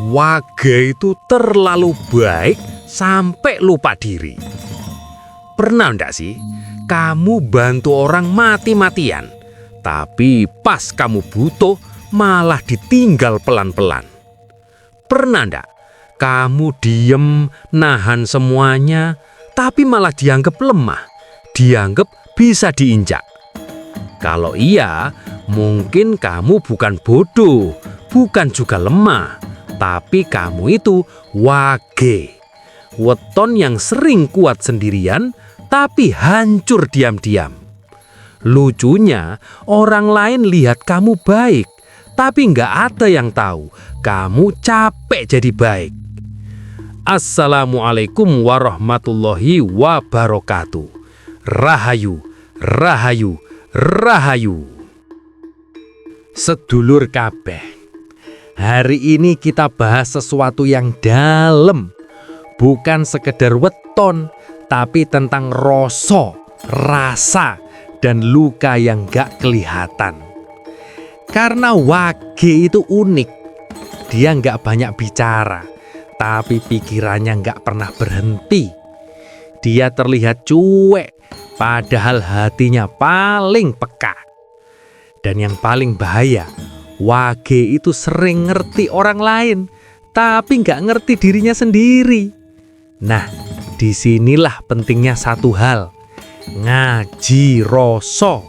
Wage itu terlalu baik sampai lupa diri. Pernah enggak sih kamu bantu orang mati-matian, tapi pas kamu butuh malah ditinggal pelan-pelan? Pernah enggak kamu diem nahan semuanya, tapi malah dianggap lemah, dianggap bisa diinjak? Kalau iya, mungkin kamu bukan bodoh, bukan juga lemah, tapi kamu itu wage. Weton yang sering kuat sendirian, tapi hancur diam-diam. Lucunya, orang lain lihat kamu baik, tapi nggak ada yang tahu kamu capek jadi baik. Assalamualaikum warahmatullahi wabarakatuh. Rahayu, rahayu, rahayu. Sedulur kabeh, hari ini kita bahas sesuatu yang dalam. Bukan sekedar weton, tapi tentang rasa, dan luka yang gak kelihatan. Karena wage itu unik. Dia gak banyak bicara, tapi pikirannya gak pernah berhenti. Dia terlihat cuek, padahal hatinya paling peka. Dan yang paling bahaya, wage itu sering ngerti orang lain, tapi gak ngerti dirinya sendiri. Nah, disinilah pentingnya satu hal, ngaji rasa.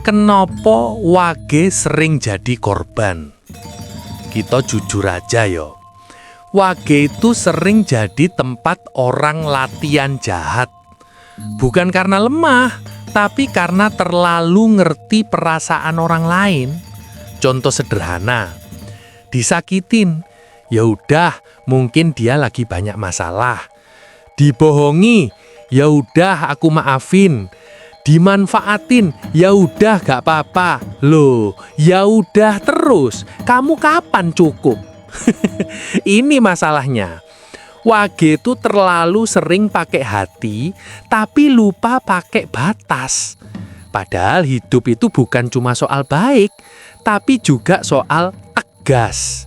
Kenapa wage sering jadi korban? Kita jujur aja yo. Wage itu sering jadi tempat orang latihan jahat. Bukan karena lemah, tapi karena terlalu ngerti perasaan orang lain. Contoh sederhana, disakitin, ya udah, mungkin dia lagi banyak masalah. Dibohongi, ya udah aku maafin. Dimanfaatin, ya udah gak apa-apa. Loh, ya udah terus. Kamu kapan cukup? Ini masalahnya. Wage itu terlalu sering pakai hati, tapi lupa pakai batas. Padahal hidup itu bukan cuma soal baik, tapi juga soal tegas.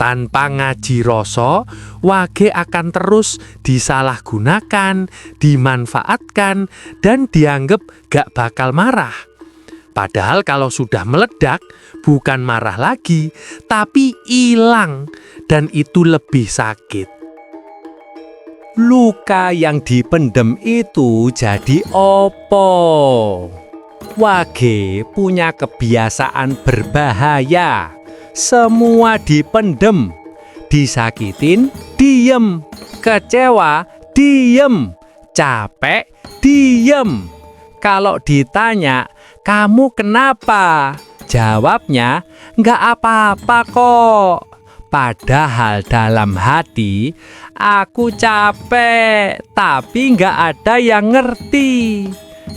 Tanpa ngaji rasa, wage akan terus disalahgunakan, dimanfaatkan, dan dianggap gak bakal marah. Padahal kalau sudah meledak, bukan marah lagi, tapi hilang, dan itu lebih sakit. Luka yang dipendem itu jadi opo? Wage punya kebiasaan berbahaya. Semua dipendem, disakitin, diem, kecewa, diem, capek, diem. Kalau ditanya, kamu kenapa? Jawabnya, nggak apa-apa kok. Padahal dalam hati, aku capek, tapi nggak ada yang ngerti.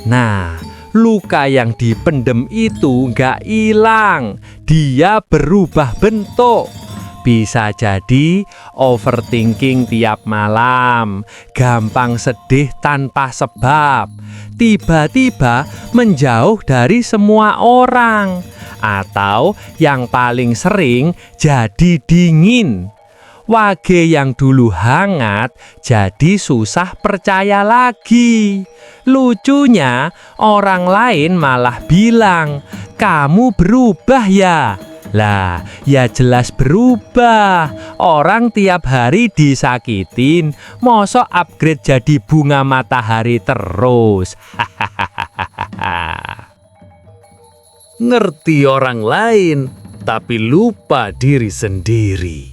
Nah, luka yang dipendem itu nggak hilang, dia berubah bentuk. Bisa jadi overthinking tiap malam, gampang sedih tanpa sebab, tiba-tiba menjauh dari semua orang, atau yang paling sering jadi dingin. Wage yang dulu hangat jadi susah percaya lagi. Lucunya, orang lain malah bilang, "Kamu berubah ya?" Lah, ya jelas berubah. Orang tiap hari disakitin, mosok upgrade jadi bunga matahari terus. Ngerti orang lain, tapi lupa diri sendiri.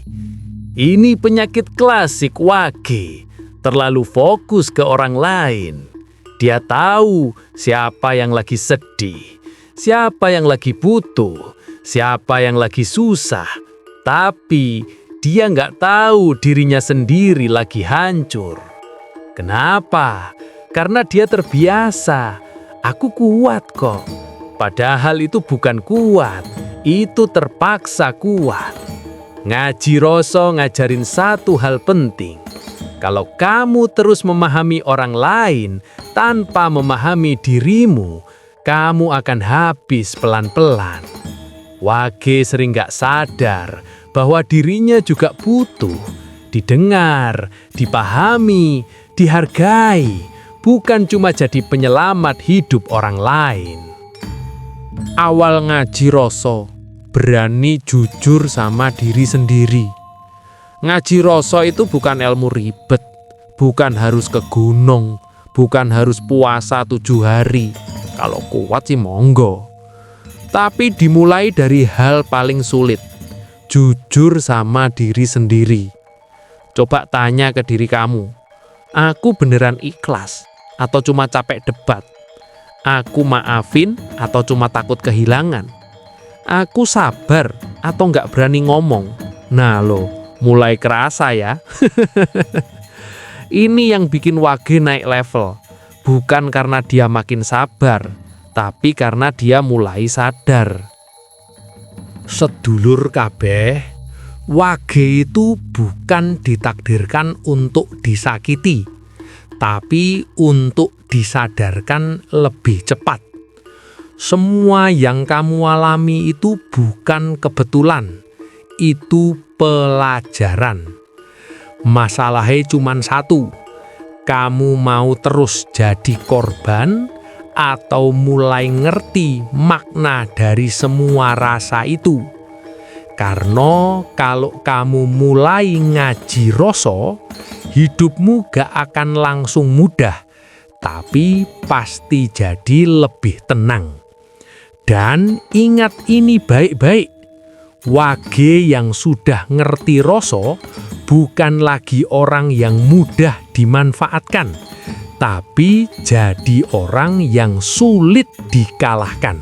Ini penyakit klasik wage, terlalu fokus ke orang lain. Dia tahu siapa yang lagi sedih, siapa yang lagi butuh, siapa yang lagi susah. Tapi dia nggak tahu dirinya sendiri lagi hancur. Kenapa? Karena dia terbiasa. Aku kuat kok. Padahal itu bukan kuat, itu terpaksa kuat. Ngaji rasa ngajarin satu hal penting. Kalau kamu terus memahami orang lain tanpa memahami dirimu, kamu akan habis pelan-pelan. Wage sering gak sadar bahwa dirinya juga butuh didengar, dipahami, dihargai, bukan cuma jadi penyelamat hidup orang lain. Awal ngaji rasa, berani jujur sama diri sendiri. Ngaji rasa itu bukan ilmu ribet, bukan harus ke gunung, bukan harus puasa 7 hari. Kalau kuat sih monggo. Tapi dimulai dari hal paling sulit, jujur sama diri sendiri. Coba tanya ke diri kamu, aku beneran ikhlas atau cuma capek debat? Aku maafin atau cuma takut kehilangan? Aku sabar atau nggak berani ngomong? Nah lo, mulai kerasa ya. Ini yang bikin Wage naik level. Bukan karena dia makin sabar, tapi karena dia mulai sadar. Sedulur kabeh, Wage itu bukan ditakdirkan untuk disakiti, tapi untuk disadarkan lebih cepat. Semua yang kamu alami itu bukan kebetulan, itu pelajaran. Masalahnya cuma satu, kamu mau terus jadi korban atau mulai ngerti makna dari semua rasa itu. Karena kalau kamu mulai ngaji rasa, hidupmu gak akan langsung mudah, tapi pasti jadi lebih tenang. Dan ingat ini baik-baik, Wage yang sudah ngerti rasa bukan lagi orang yang mudah dimanfaatkan, tapi jadi orang yang sulit dikalahkan.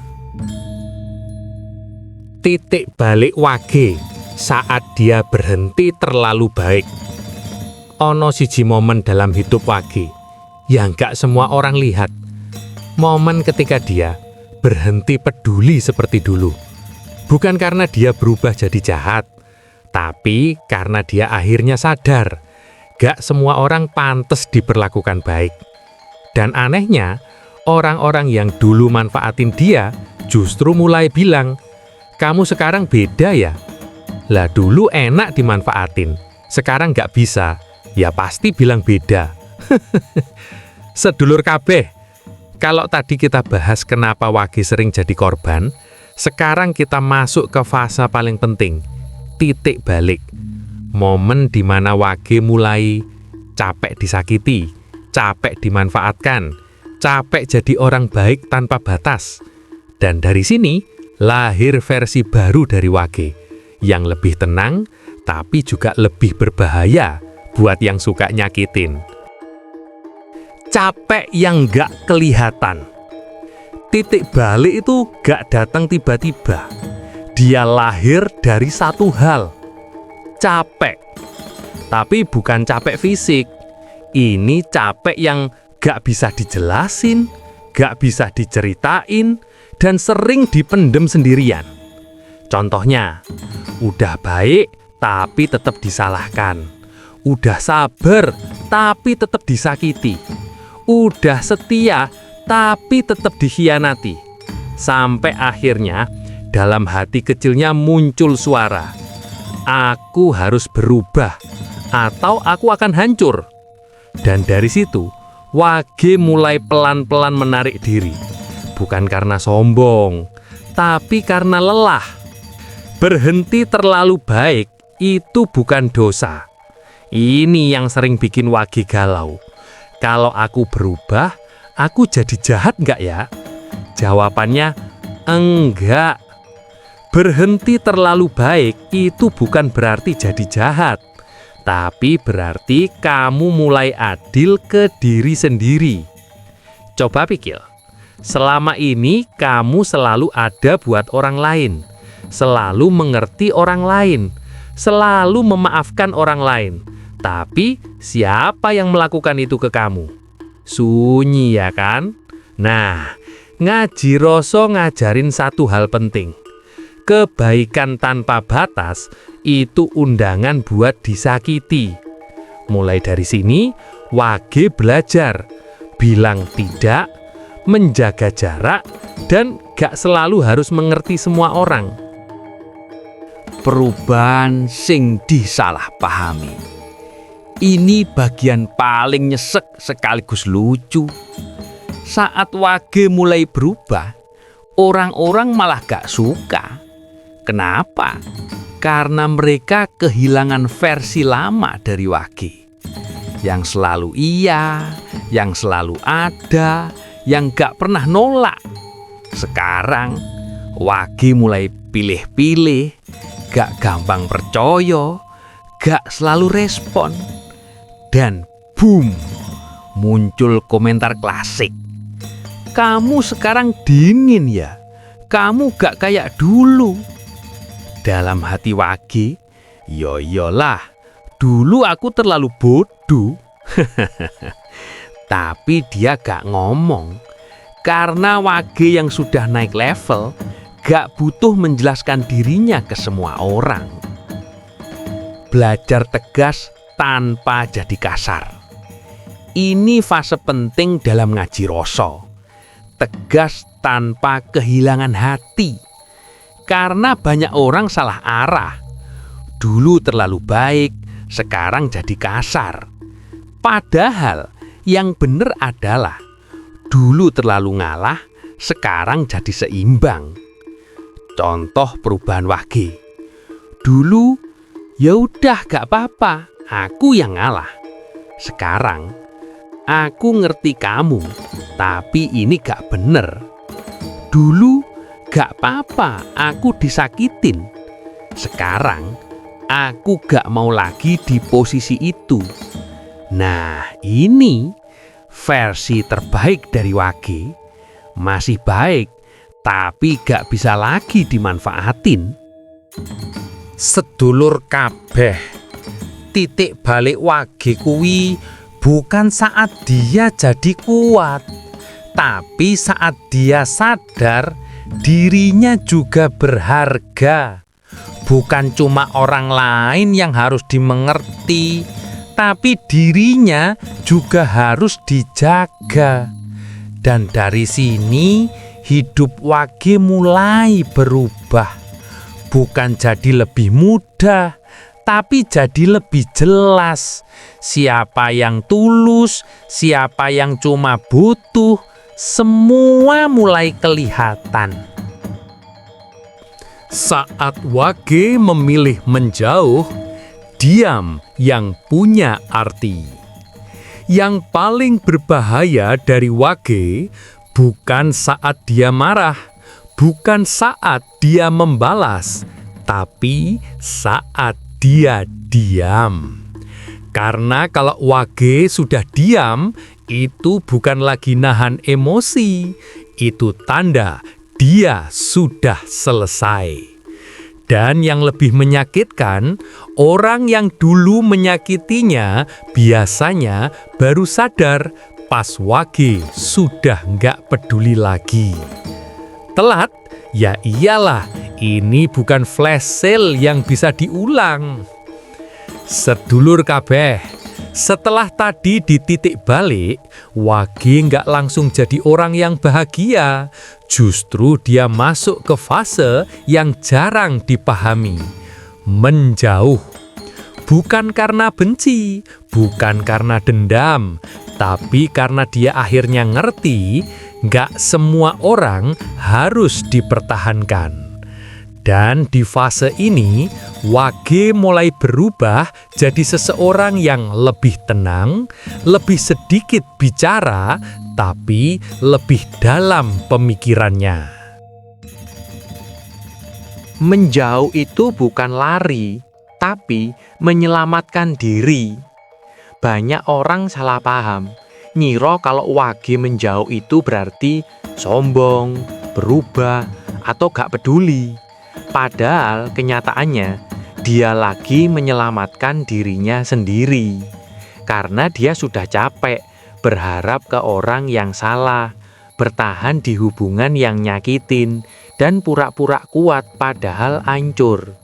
Titik balik Wage saat dia berhenti terlalu baik. Ono siji momen dalam hidup Wage yang gak semua orang lihat. Momen ketika dia berhenti peduli seperti dulu. Bukan karena dia berubah jadi jahat, tapi karena dia akhirnya sadar, gak semua orang pantas diperlakukan baik. Dan anehnya, orang-orang yang dulu manfaatin dia justru mulai bilang, kamu sekarang beda ya? Lah dulu enak dimanfaatin, sekarang gak bisa, ya pasti bilang beda. Sedulur kabeh, kalau tadi kita bahas kenapa Wage sering jadi korban, sekarang kita masuk ke fase paling penting, titik balik. Momen di mana Wage mulai capek disakiti, capek dimanfaatkan, capek jadi orang baik tanpa batas. Dan dari sini lahir versi baru dari Wage, yang lebih tenang tapi juga lebih berbahaya buat yang suka nyakitin. Capek yang gak kelihatan. Titik balik itu gak datang tiba-tiba. Dia lahir dari satu hal, capek. Tapi bukan capek fisik. Ini capek yang gak bisa dijelasin, gak bisa diceritain, dan sering dipendem sendirian. Contohnya, udah baik tapi tetap disalahkan. Udah sabar tapi tetap disakiti. Udah setia tapi tetap dikhianati. Sampai akhirnya dalam hati kecilnya muncul suara, aku harus berubah atau aku akan hancur. Dan dari situ Wage mulai pelan-pelan menarik diri. Bukan karena sombong, tapi karena lelah. Berhenti terlalu baik itu bukan dosa. Ini yang sering bikin Wage galau. Kalau aku berubah, aku jadi jahat nggak ya? Jawabannya, enggak. Berhenti terlalu baik itu bukan berarti jadi jahat, tapi berarti kamu mulai adil ke diri sendiri. Coba pikir, selama ini kamu selalu ada buat orang lain, selalu mengerti orang lain, selalu memaafkan orang lain. Tapi siapa yang melakukan itu ke kamu? Sunyi ya kan? Nah, ngaji rasa ngajarin satu hal penting. Kebaikan tanpa batas itu undangan buat disakiti. Mulai dari sini, Wage belajar bilang tidak, menjaga jarak, dan gak selalu harus mengerti semua orang. Perubahan sing disalahpahami. Ini bagian paling nyesek sekaligus lucu. Saat Wage mulai berubah, orang-orang malah gak suka. Kenapa? Karena mereka kehilangan versi lama dari Wage. Yang selalu iya, yang selalu ada, yang gak pernah nolak. Sekarang, Wage mulai pilih-pilih, gak gampang percaya, gak selalu respon. Dan boom, muncul komentar klasik. Kamu sekarang dingin ya? Kamu gak kayak dulu. Dalam hati Wage, yo iyalah, dulu aku terlalu bodoh. Tapi dia gak ngomong. Karena Wage yang sudah naik level, gak butuh menjelaskan dirinya ke semua orang. Belajar tegas tanpa jadi kasar. Ini fase penting dalam ngaji rasa. Tegas tanpa kehilangan hati. Karena banyak orang salah arah. Dulu terlalu baik, sekarang jadi kasar. Padahal yang benar adalah dulu terlalu ngalah, sekarang jadi seimbang. Contoh perubahan Wage. Dulu, ya udah gak apa-apa, aku yang ngalah. Sekarang, aku ngerti kamu, tapi ini gak bener. Dulu, gak apa-apa, aku disakitin. Sekarang, aku gak mau lagi di posisi itu. Nah, ini versi terbaik dari Wage. Masih baik, tapi gak bisa lagi dimanfaatin. Sedulur kabeh, titik balik Wage kuwi bukan saat dia jadi kuat, tapi saat dia sadar dirinya juga berharga. Bukan cuma orang lain yang harus dimengerti, tapi dirinya juga harus dijaga. Dan dari sini hidup Wage mulai berubah. Bukan jadi lebih mudah, tapi jadi lebih jelas. Siapa yang tulus, siapa yang cuma butuh, semua mulai kelihatan. Saat Wage memilih menjauh, diam yang punya arti. Yang paling berbahaya dari Wage bukan saat dia marah, bukan saat dia membalas, tapi saat dia diam. Karena kalau Wage sudah diam, itu bukan lagi nahan emosi, itu tanda dia sudah selesai. Dan yang lebih menyakitkan, orang yang dulu menyakitinya biasanya baru sadar pas Wage sudah nggak peduli lagi. Telat? Ya iyalah, ini bukan flash sale yang bisa diulang. Sedulur kabeh, setelah tadi di titik balik, Wage nggak langsung jadi orang yang bahagia. Justru dia masuk ke fase yang jarang dipahami. Menjauh. Bukan karena benci, bukan karena dendam, tapi karena dia akhirnya ngerti nggak semua orang harus dipertahankan. Dan di fase ini, Wage mulai berubah jadi seseorang yang lebih tenang, lebih sedikit bicara, tapi lebih dalam pemikirannya. Menjauh itu bukan lari, tapi menyelamatkan diri. Banyak orang salah paham. Ngira kalau Wage menjauh itu berarti sombong, berubah, atau gak peduli. Padahal kenyataannya dia lagi menyelamatkan dirinya sendiri. Karena dia sudah capek berharap ke orang yang salah, bertahan di hubungan yang nyakitin, dan pura-pura kuat padahal hancur.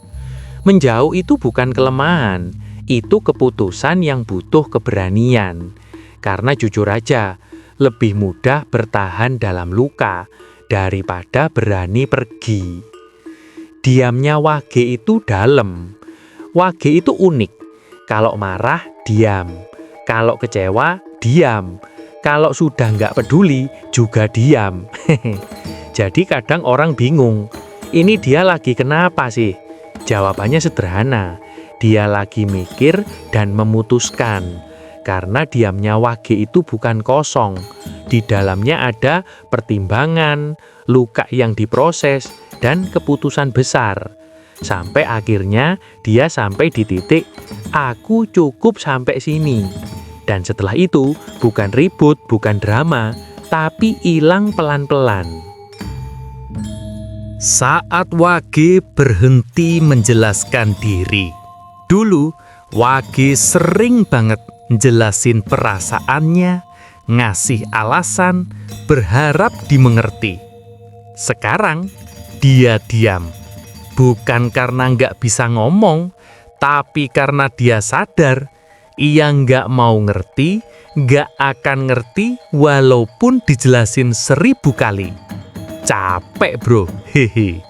Menjauh itu bukan kelemahan, itu keputusan yang butuh keberanian. Karena jujur aja, lebih mudah bertahan dalam luka daripada berani pergi. Diamnya Wage itu dalam. Wage itu unik. Kalau marah, diam. Kalau kecewa, diam. Kalau sudah nggak peduli, juga diam. Jadi kadang orang bingung, ini dia lagi kenapa sih? Jawabannya sederhana, dia lagi mikir dan memutuskan. Karena diamnya Wage itu bukan kosong. Di dalamnya ada pertimbangan, luka yang diproses, dan keputusan besar. Sampai akhirnya dia sampai di titik, aku cukup sampai sini. Dan setelah itu, bukan ribut, bukan drama, tapi hilang pelan-pelan. Saat Wage berhenti menjelaskan diri. Dulu, Wage sering banget jelasin perasaannya, ngasih alasan, berharap dimengerti. Sekarang, dia diam. Bukan karena nggak bisa ngomong, tapi karena dia sadar, ia nggak mau ngerti, nggak akan ngerti walaupun dijelasin 1000 kali. Capek bro, hehe.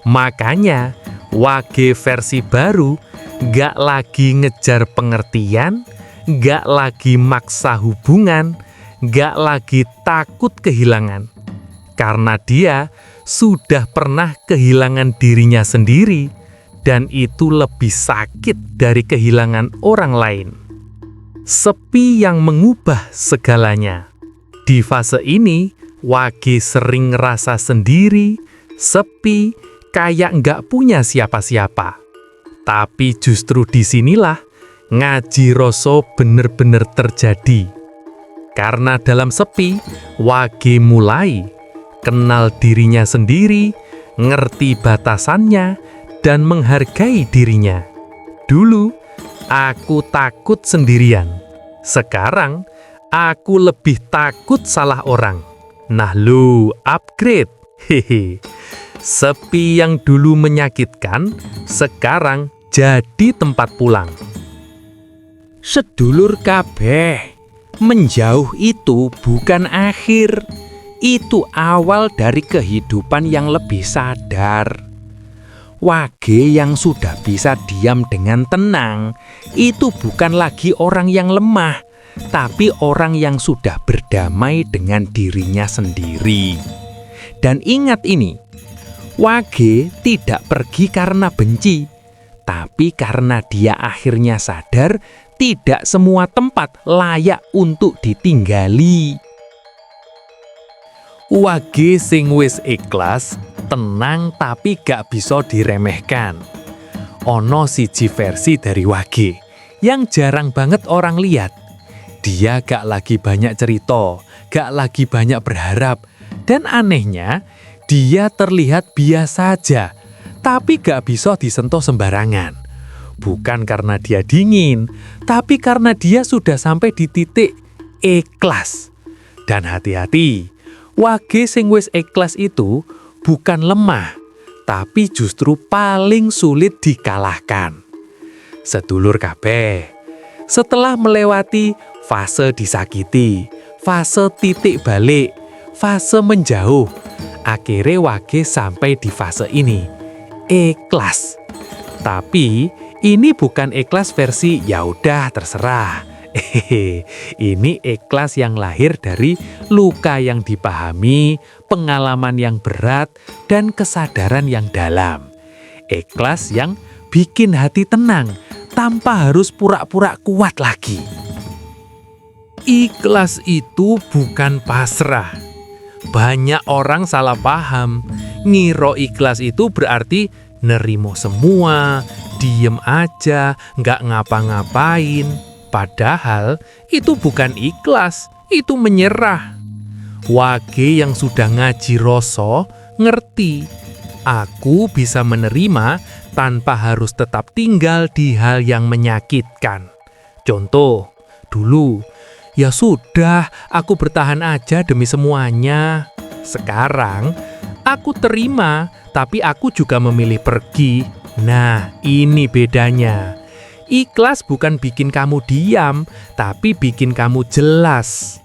Makanya, Wage versi baru nggak lagi ngejar pengertian, nggak lagi maksa hubungan, nggak lagi takut kehilangan. Karena dia sudah pernah kehilangan dirinya sendiri, dan itu lebih sakit dari kehilangan orang lain. Sepi yang mengubah segalanya. Di fase ini, Wage sering ngerasa sendiri, sepi, kayak nggak punya siapa-siapa. Tapi justru disinilah ngaji rasa bener-bener terjadi. Karena dalam sepi, Wage mulai kenal dirinya sendiri, ngerti batasannya, dan menghargai dirinya. Dulu, aku takut sendirian. Sekarang, aku lebih takut salah orang. Nah lu, upgrade. Hehe. Sepi yang dulu menyakitkan, sekarang jadi tempat pulang. Sedulur kabeh, menjauh itu bukan akhir. Itu awal dari kehidupan yang lebih sadar. Wage yang sudah bisa diam dengan tenang, itu bukan lagi orang yang lemah, tapi orang yang sudah berdamai dengan dirinya sendiri. Dan ingat ini, Wage tidak pergi karena benci, tapi karena dia akhirnya sadar tidak semua tempat layak untuk ditinggali. Wage sing wis ikhlas, tenang tapi gak bisa diremehkan. Ono siji versi dari Wage yang jarang banget orang lihat. Dia gak lagi banyak cerita, gak lagi banyak berharap. Dan anehnya, dia terlihat biasa aja, tapi gak bisa disentuh sembarangan. Bukan karena dia dingin, tapi karena dia sudah sampai di titik ikhlas. Dan hati-hati, Wage sing wis ikhlas itu bukan lemah, tapi justru paling sulit dikalahkan. Sedulur kabeh, setelah melewati fase disakiti, fase titik balik, fase menjauh, akhirnya Wage sampai di fase ini, ikhlas. Tapi ini bukan ikhlas versi ya udah terserah. Ini ikhlas yang lahir dari luka yang dipahami, pengalaman yang berat, dan kesadaran yang dalam. Ikhlas yang bikin hati tenang tanpa harus pura-pura kuat lagi. Ikhlas itu bukan pasrah. Banyak orang salah paham. Ngiro ikhlas itu berarti nerimo semua, diem aja, nggak ngapa-ngapain. Padahal itu bukan ikhlas, itu menyerah. Wage yang sudah ngaji rasa ngerti, aku bisa menerima tanpa harus tetap tinggal di hal yang menyakitkan. Contoh, dulu, ya sudah, aku bertahan aja demi semuanya. Sekarang, aku terima, tapi aku juga memilih pergi. Nah, ini bedanya. Ikhlas bukan bikin kamu diam, tapi bikin kamu jelas.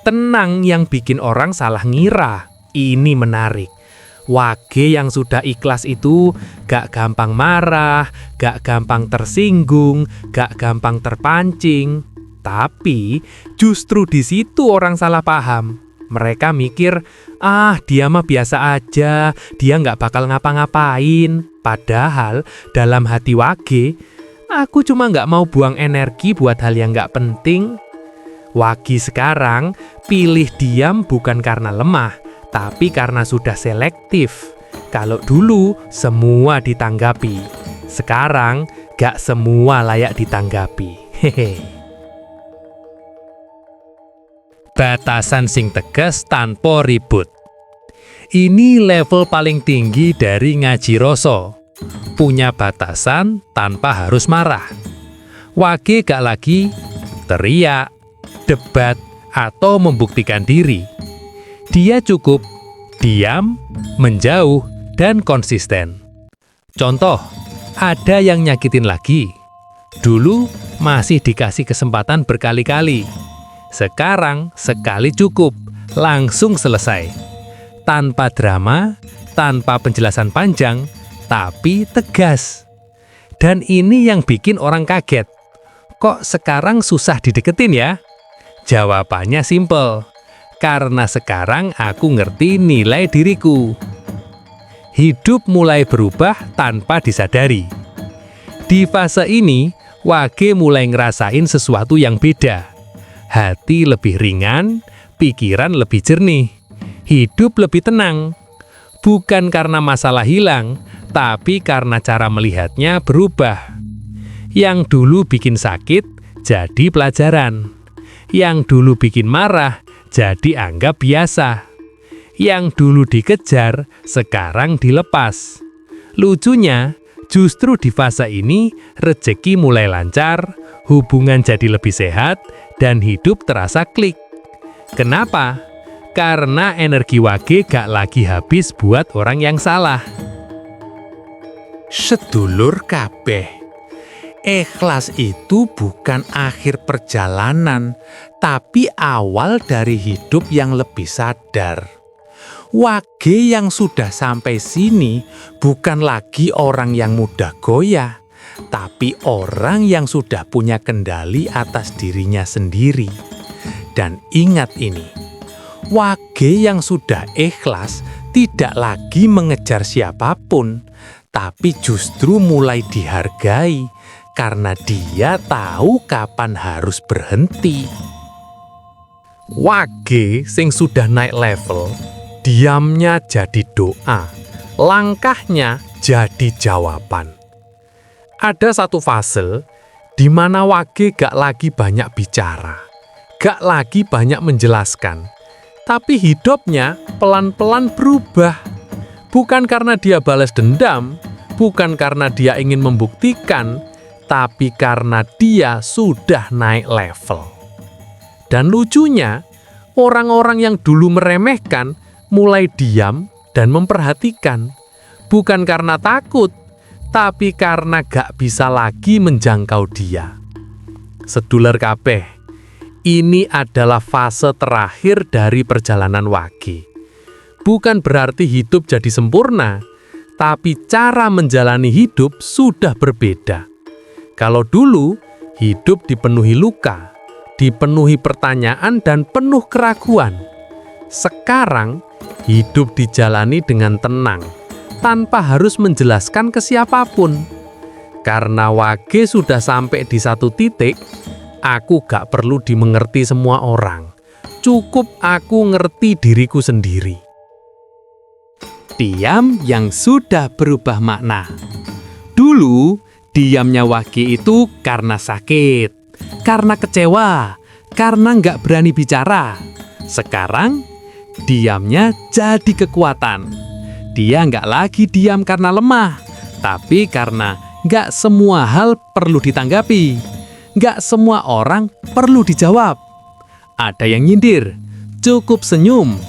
Tenang yang bikin orang salah ngira. Ini menarik. Wage yang sudah ikhlas itu gak gampang marah, gak gampang tersinggung, gak gampang terpancing. Tapi justru di situ orang salah paham. Mereka mikir, dia mah biasa aja, dia gak bakal ngapa-ngapain. Padahal dalam hati Wage, aku cuma gak mau buang energi buat hal yang gak penting. Wage sekarang pilih diam bukan karena lemah, tapi karena sudah selektif. Kalau dulu semua ditanggapi, sekarang gak semua layak ditanggapi. Hehe. Batasan sing tegas tanpa ribut. Ini level paling tinggi dari ngaji rasa. Punya batasan tanpa harus marah. Wage gak lagi teriak, debat, atau membuktikan diri. Dia cukup diam, menjauh, dan konsisten. Contoh, ada yang nyakitin lagi. Dulu masih dikasih kesempatan berkali-kali. Sekarang sekali cukup, langsung selesai. Tanpa drama, tanpa penjelasan panjang, tapi tegas. Dan ini yang bikin orang kaget. Kok sekarang susah dideketin ya? Jawabannya simpel. Karena sekarang aku ngerti nilai diriku. Hidup mulai berubah tanpa disadari. Di fase ini, Wage mulai ngerasain sesuatu yang beda. Hati lebih ringan, pikiran lebih jernih, hidup lebih tenang. Bukan karena masalah hilang, tapi karena cara melihatnya berubah. Yang dulu bikin sakit, jadi pelajaran. Yang dulu bikin marah, jadi anggap biasa. Yang dulu dikejar, sekarang dilepas. Lucunya, justru di fase ini, rezeki mulai lancar, hubungan jadi lebih sehat, dan hidup terasa klik. Kenapa? Karena energi Wage gak lagi habis buat orang yang salah. Sedulur kabeh. Ikhlas itu bukan akhir perjalanan, tapi awal dari hidup yang lebih sadar. Wage yang sudah sampai sini bukan lagi orang yang mudah goyah, tapi orang yang sudah punya kendali atas dirinya sendiri. Dan ingat ini, Wage yang sudah ikhlas tidak lagi mengejar siapapun, tapi justru mulai dihargai, karena dia tahu kapan harus berhenti. Wage sing sudah naik level, diamnya jadi doa, langkahnya jadi jawaban. Ada satu fase di mana Wage gak lagi banyak bicara, gak lagi banyak menjelaskan, tapi hidupnya pelan-pelan berubah. Bukan karena dia balas dendam, bukan karena dia ingin membuktikan, tapi karena dia sudah naik level. Dan lucunya, orang-orang yang dulu meremehkan mulai diam dan memperhatikan. Bukan karena takut, tapi karena gak bisa lagi menjangkau dia. Sedulur kabeh, ini adalah fase terakhir dari perjalanan Wage. Bukan berarti hidup jadi sempurna, tapi cara menjalani hidup sudah berbeda. Kalau dulu, hidup dipenuhi luka, dipenuhi pertanyaan dan penuh keraguan. Sekarang, hidup dijalani dengan tenang, tanpa harus menjelaskan ke siapapun. Karena Wage sudah sampai di satu titik, aku gak perlu dimengerti semua orang. Cukup aku ngerti diriku sendiri. Diam yang sudah berubah makna. Dulu, diamnya Wage itu karena sakit, karena kecewa, karena nggak berani bicara. Sekarang, diamnya jadi kekuatan. Dia nggak lagi diam karena lemah, tapi karena nggak semua hal perlu ditanggapi. Nggak semua orang perlu dijawab. Ada yang nyindir, cukup senyum.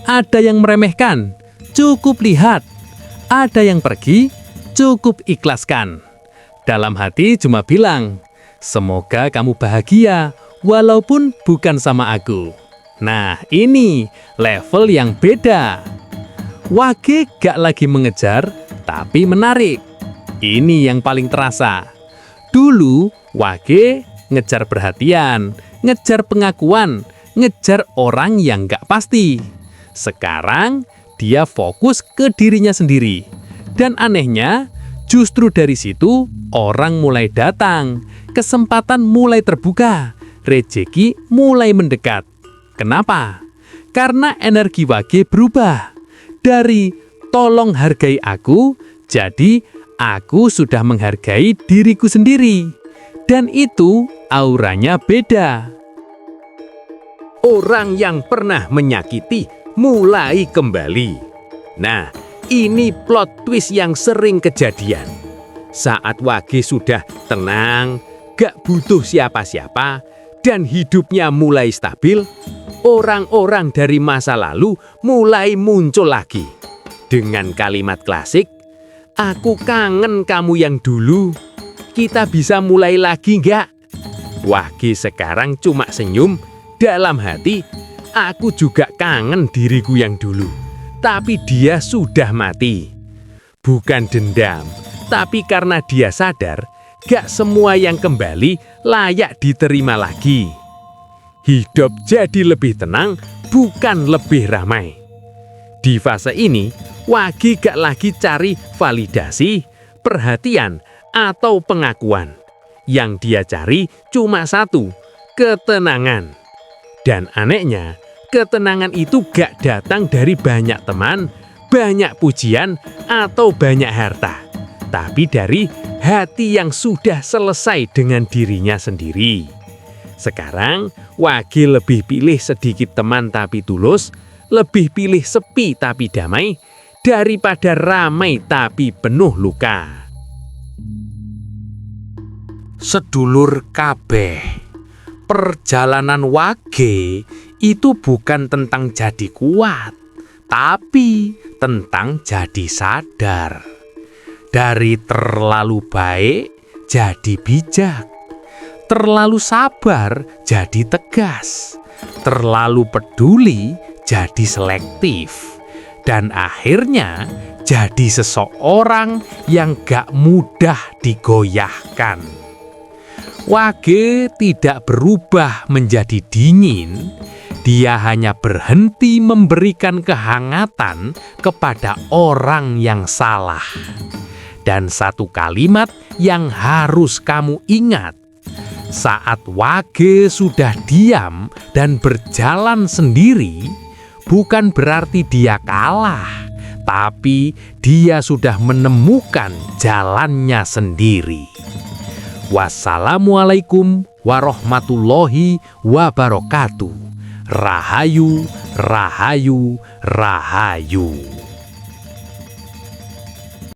Ada yang meremehkan, cukup lihat. Ada yang pergi, cukup ikhlaskan. Dalam hati cuma bilang, semoga kamu bahagia, walaupun bukan sama aku. Nah, ini level yang beda. Wage gak lagi mengejar, tapi menarik. Ini yang paling terasa. Dulu, Wage ngejar perhatian, ngejar pengakuan, ngejar orang yang gak pasti. Sekarang, dia fokus ke dirinya sendiri. Dan anehnya, justru dari situ orang mulai datang, kesempatan mulai terbuka, rezeki mulai mendekat. Kenapa? Karena energi Wage berubah. Dari tolong hargai aku, jadi aku sudah menghargai diriku sendiri. Dan itu auranya beda. Orang yang pernah menyakiti mulai kembali. Nah, ini plot twist yang sering kejadian. Saat Wage sudah tenang, gak butuh siapa-siapa, dan hidupnya mulai stabil, orang-orang dari masa lalu mulai muncul lagi. Dengan kalimat klasik, "Aku kangen kamu yang dulu. Kita bisa mulai lagi nggak?" Wage sekarang cuma senyum dalam hati, "Aku juga kangen diriku yang dulu. Tapi dia sudah mati." Bukan dendam, tapi karena dia sadar gak semua yang kembali layak diterima lagi. Hidup jadi lebih tenang, bukan lebih ramai. Di fase ini, Wage gak lagi cari validasi, perhatian, atau pengakuan. Yang dia cari cuma satu, ketenangan. Dan anehnya, ketenangan itu gak datang dari banyak teman, banyak pujian, atau banyak harta. Tapi dari hati yang sudah selesai dengan dirinya sendiri. Sekarang, Wage lebih pilih sedikit teman tapi tulus, lebih pilih sepi tapi damai, daripada ramai tapi penuh luka. Sedulur kabeh, perjalanan Wage itu bukan tentang jadi kuat, tapi tentang jadi sadar. Dari terlalu baik jadi bijak, terlalu sabar jadi tegas, terlalu peduli jadi selektif, dan akhirnya jadi seseorang yang gak mudah digoyahkan. Wage tidak berubah menjadi dingin, dia hanya berhenti memberikan kehangatan kepada orang yang salah. Dan satu kalimat yang harus kamu ingat, saat Wage sudah diam dan berjalan sendiri, bukan berarti dia kalah, tapi dia sudah menemukan jalannya sendiri. Wassalamualaikum warahmatullahi wabarakatuh. Rahayu, rahayu, rahayu.